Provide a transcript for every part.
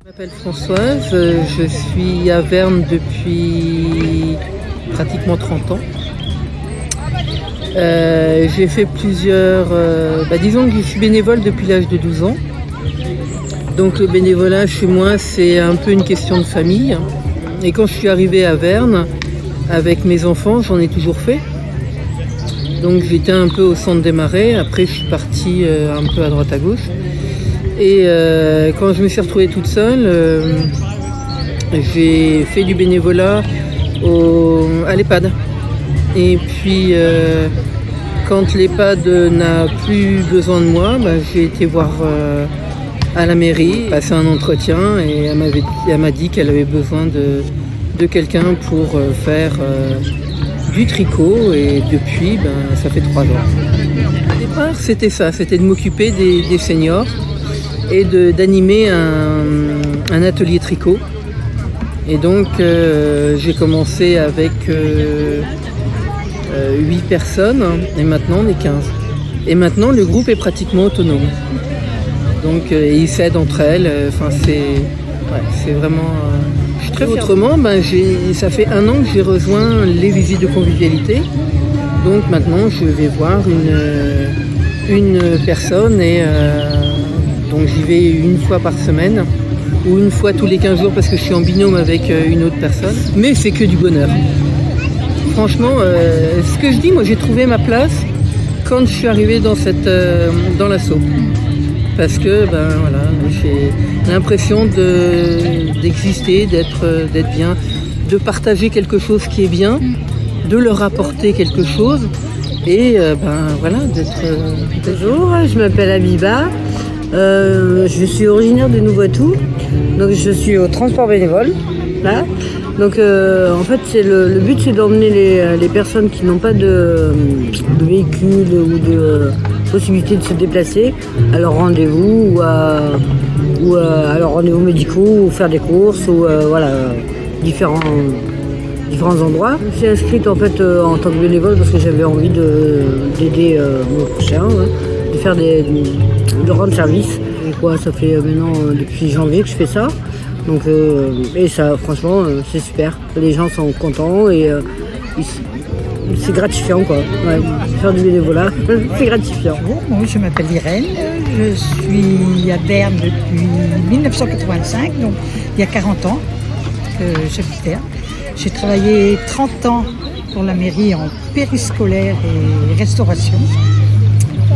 Je m'appelle Françoise, je suis à Verne depuis pratiquement 30 ans. J'ai fait plusieurs... disons que je suis bénévole depuis l'âge de 12 ans. Donc le bénévolat chez moi, c'est un peu une question de famille. Et quand je suis arrivée à Verne, avec mes enfants, j'en ai toujours fait. Donc j'étais un peu au centre des marais, après je suis partie un peu à droite à gauche. Et quand je me suis retrouvée toute seule, j'ai fait du bénévolat à l'EHPAD. Et puis quand l'EHPAD n'a plus besoin de moi, j'ai été voir à la mairie, passer un entretien et elle m'a dit qu'elle avait besoin de quelqu'un pour faire du tricot et depuis, ça fait 3 ans. Au départ, c'était ça, c'était de m'occuper des seniors et d'animer un atelier tricot. Et donc, j'ai commencé avec 8 personnes et maintenant on est 15. Et maintenant, le groupe est pratiquement autonome. Donc, ils s'aident entre elles. C'est vraiment... Je suis très autrement, ça fait 1 an que j'ai rejoint les visites de convivialité. Donc maintenant, je vais voir une personne et donc j'y vais 1 fois par semaine ou 1 fois tous les 15 jours parce que je suis en binôme avec une autre personne. Mais c'est que du bonheur. Franchement, ce que je dis, moi j'ai trouvé ma place quand je suis arrivée dans l'assaut. Parce que j'ai l'impression d'exister, d'être bien, de partager quelque chose qui est bien, de leur apporter quelque chose et d'être... Bonjour, je m'appelle Abiba, je suis originaire de Nouveau-Atout, donc je suis au transport bénévole, là. Donc en fait le but c'est d'emmener les personnes qui n'ont pas de véhicule ou de possibilité de se déplacer à leur rendez-vous ou à leurs rendez-vous médicaux ou faire des courses ou différents endroits. Je suis inscrite en fait en tant que bénévole parce que j'avais envie d'aider mon prochain, de rendre service. Et ça fait maintenant depuis janvier que je fais ça. Donc, et ça, franchement, c'est super. Les gens sont contents et c'est gratifiant, quoi. Ouais, faire du bénévolat, c'est gratifiant. Moi, je m'appelle Irène. Je suis à Berne depuis 1985, donc il y a 40 ans que j'habite Berne. J'ai travaillé 30 ans pour la mairie en périscolaire et restauration.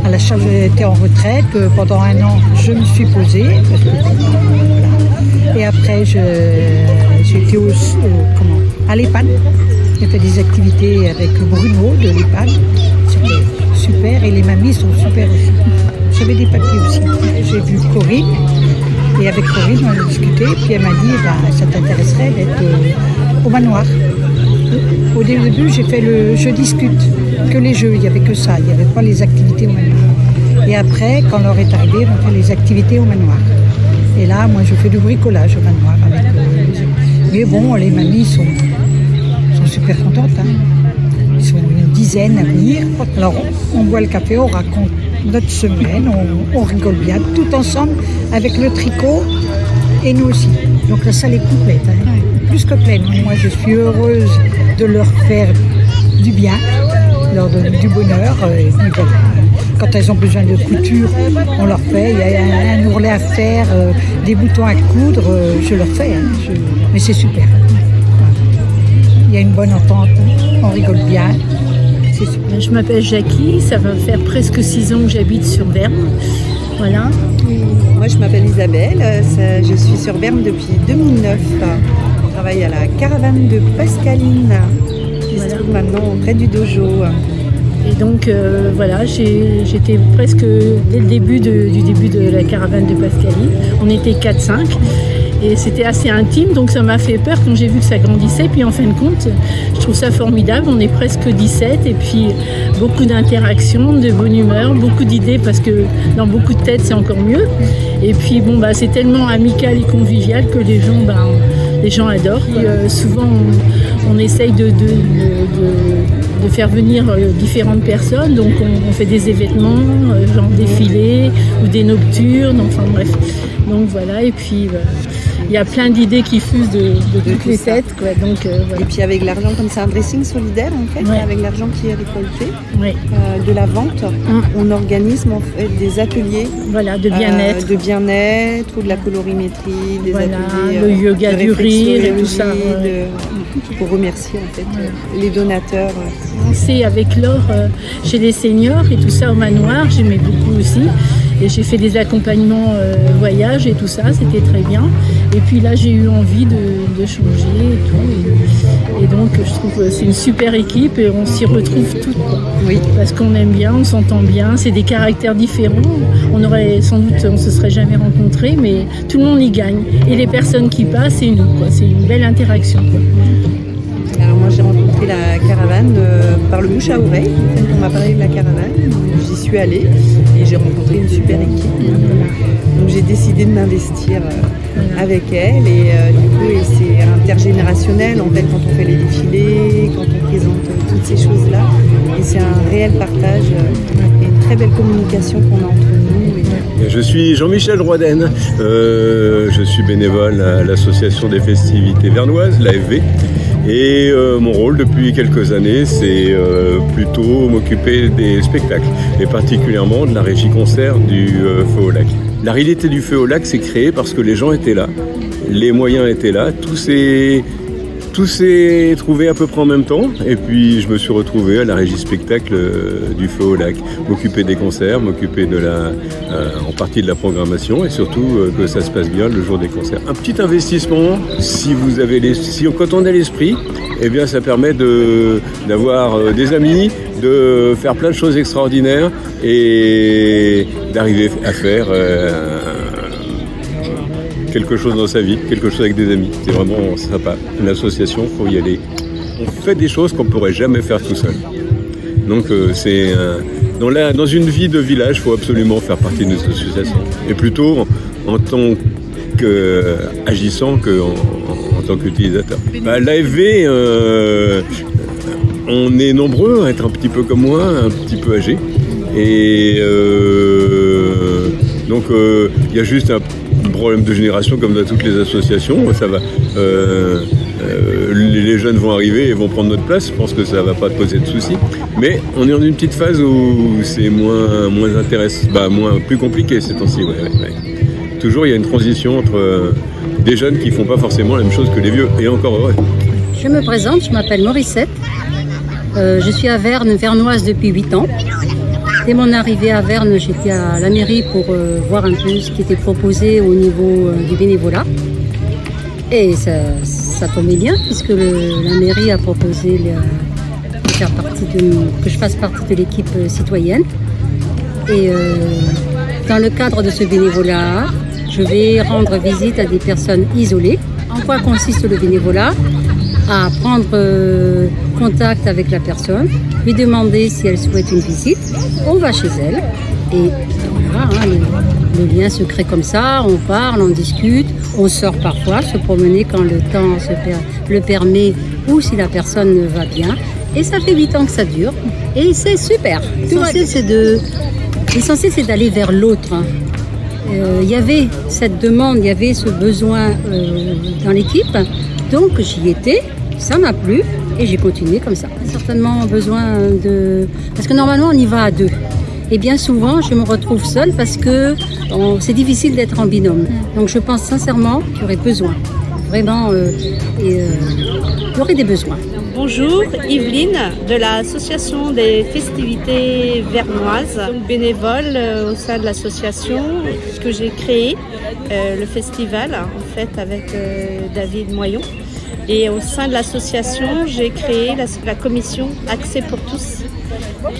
À la charge, j'étais en retraite. Pendant 1 an, je me suis posée. Et après, j'ai été à l'EHPAD. J'ai fait des activités avec Bruno de l'EHPAD. C'était super. Et les mamies sont super aussi. J'avais des papiers aussi. J'ai vu Corinne. Et avec Corinne, on a discuté. Puis elle m'a dit, ça t'intéresserait d'être au manoir. Au début, j'ai fait le je discute. Que les jeux, il n'y avait que ça. Il n'y avait pas les activités au manoir. Et après, quand l'heure est arrivée, on fait les activités au manoir. Et là, moi, je fais du bricolage au manoir. Mais bon, les mamies sont super contentes. Ils sont une dizaine à venir. Alors, on boit le café, on raconte notre semaine, on rigole bien, tout ensemble, avec le tricot et nous aussi. Donc la salle est complète, plus que pleine. Moi, je suis heureuse de leur faire du bien, leur donner du bonheur. Et puis, voilà. Quand elles ont besoin de couture, on leur fait. Il y a un ourlet à faire, des boutons à coudre, je leur fais. Mais c'est super. Il y a une bonne entente, on rigole bien. C'est super. Je m'appelle Jackie, ça va faire presque 6 ans que j'habite sur Verne. Voilà. Moi, je m'appelle Isabelle, je suis sur Verne depuis 2009. Je travaille à la caravane de Pascaline, qui se trouve maintenant près du dojo. Et donc j'étais presque dès le début du début de la caravane de Pascaline. On était 4-5 et c'était assez intime, donc ça m'a fait peur quand j'ai vu que ça grandissait. Puis en fin de compte, je trouve ça formidable. On est presque 17 et puis beaucoup d'interactions, de bonne humeur, beaucoup d'idées parce que dans beaucoup de têtes c'est encore mieux. Et puis c'est tellement amical et convivial que les gens adorent. Et, souvent on essaye de faire venir différentes personnes, donc on fait des événements, genre défilés ou des nocturnes, enfin bref. Donc voilà, et puis il y a plein d'idées qui fusent de toutes les têtes, quoi. Donc, voilà. Et puis avec l'argent, comme c'est un dressing solidaire en fait, avec l'argent qui est récolté de la vente, on organise en fait des ateliers de bien-être. De bien-être ou de la colorimétrie, des ateliers le yoga du rire et tout ça. Pour remercier en fait les donateurs. C'est avec Laure chez les seniors et tout ça au manoir, j'aimais beaucoup aussi. Et j'ai fait des accompagnements voyage et tout ça, c'était très bien. Et puis là, j'ai eu envie de changer et tout. Et donc, je trouve que c'est une super équipe et on s'y retrouve toutes, quoi. Oui. Parce qu'on aime bien, on s'entend bien, c'est des caractères différents. On se serait jamais rencontrés, mais tout le monde y gagne. Et les personnes qui passent, c'est nous, quoi. C'est une belle interaction, quoi. Alors moi j'ai rencontré la caravane par le bouche à oreille. En fait, on m'a parlé de la caravane, j'y suis allée et j'ai rencontré une super équipe. Donc j'ai décidé de m'investir avec elle et du coup c'est intergénérationnel en fait quand on fait les défilés, quand on présente toutes ces choses-là. Et c'est un réel partage et une très belle communication qu'on a entre nous. Je suis Jean-Michel Roiden, je suis bénévole à l'association des festivités vernoises, l'AFV. Et mon rôle depuis quelques années, c'est plutôt m'occuper des spectacles, et particulièrement de la régie concert du Feu au Lac. La réalité du Feu au Lac s'est créée parce que les gens étaient là, les moyens étaient là, tout s'est trouvé à peu près en même temps, et puis je me suis retrouvé à la régie spectacle du Feu au Lac, m'occuper des concerts, m'occuper en partie de la programmation, et surtout que ça se passe bien le jour des concerts. Un petit investissement, quand on a l'esprit, eh bien ça permet d'avoir des amis, de faire plein de choses extraordinaires et d'arriver à faire quelque chose dans sa vie, quelque chose avec des amis. C'est vraiment sympa. Une association, il faut y aller. On fait des choses qu'on ne pourrait jamais faire tout seul. Donc dans une vie de village, il faut absolument faire partie d'une association. Et plutôt en tant qu'agissant qu'en tant qu'utilisateur. L'AFV, on est nombreux à être un petit peu comme moi, un petit peu âgés. Et donc il y a juste un problème de génération comme dans toutes les associations, ça va. Les jeunes vont arriver et vont prendre notre place, je pense que ça ne va pas poser de soucis. Mais on est dans une petite phase où c'est moins intéressant, plus compliqué ces temps-ci. Toujours il y a une transition entre des jeunes qui ne font pas forcément la même chose que les vieux, et encore heureux. Je me présente, je m'appelle Morissette, je suis à Verne, vernoise depuis 8 ans. Dès mon arrivée à Verne, j'étais à la mairie pour voir un peu ce qui était proposé au niveau du bénévolat. Et ça tombait bien puisque la mairie a proposé que je fasse partie de l'équipe citoyenne. Et dans le cadre de ce bénévolat, je vais rendre visite à des personnes isolées. En quoi consiste le bénévolat ? À prendre contact avec la personne, lui demander si elle souhaite une visite. On va chez elle et voilà, le lien se crée comme ça, on parle, on discute, on sort parfois, se promener quand le temps le permet ou si la personne va bien. Et ça fait 8 ans que ça dure et c'est super. L'essentiel c'est d'aller vers l'autre. Il y avait cette demande, il y avait ce besoin dans l'équipe, donc j'y étais. Ça m'a plu et j'ai continué comme ça. Certainement besoin parce que normalement on y va à 2. Et bien souvent je me retrouve seule parce que c'est difficile d'être en binôme. Donc je pense sincèrement qu'il y aurait besoin. Vraiment, il y aurait des besoins. Bonjour, Yveline de l'association des festivités vernoises, bénévole au sein de l'association que j'ai créée, le festival en fait avec David Moyon. Et au sein de l'association, j'ai créé la commission Accès pour tous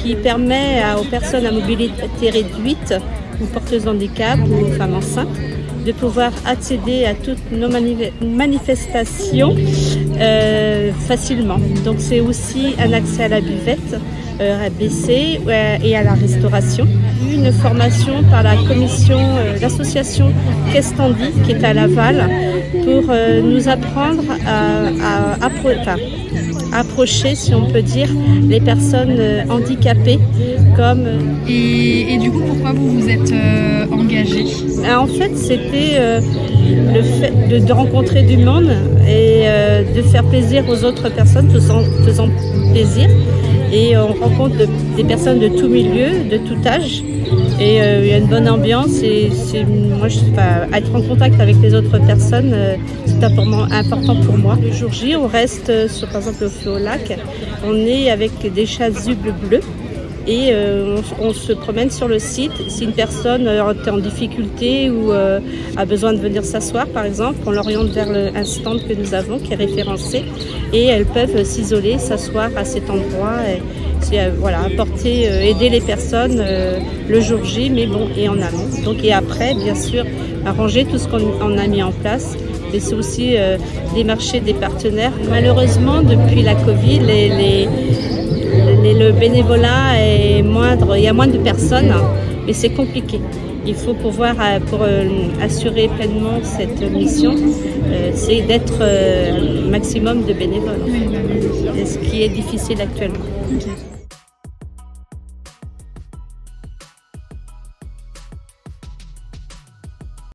qui permet aux personnes à mobilité réduite ou porteuses de handicap ou aux femmes enceintes de pouvoir accéder à toutes nos manifestations facilement. Donc c'est aussi un accès à la buvette, ABC et à la restauration. Une formation par la commission, l'association Kestandi qui est à Laval pour nous apprendre à approcher, si on peut dire, les personnes handicapées comme... Et du coup, pourquoi vous vous êtes engagée ? En fait, c'était le fait de rencontrer du monde et de faire plaisir aux autres personnes, faisant plaisir. Et on rencontre des personnes de tout milieu, de tout âge. Et il y a une bonne ambiance. Et être en contact avec les autres personnes, c'est important pour moi. Le jour J, on reste par exemple au feu au lac. On est avec des chasubles bleues. Et on se promène sur le site. Si une personne est en difficulté ou a besoin de venir s'asseoir, par exemple, on l'oriente vers un stand que nous avons qui est référencé. Et elles peuvent s'isoler, s'asseoir à cet endroit. Aider les personnes le jour J, mais bon, et en amont. Donc, et après, bien sûr, arranger tout ce qu'on a mis en place. Mais c'est aussi démarcher des partenaires. Malheureusement, depuis la Covid, le bénévolat est moindre, il y a moins de personnes, mais c'est compliqué. Il faut pouvoir, pour assurer pleinement cette mission, c'est d'être maximum de bénévoles, ce qui est difficile actuellement.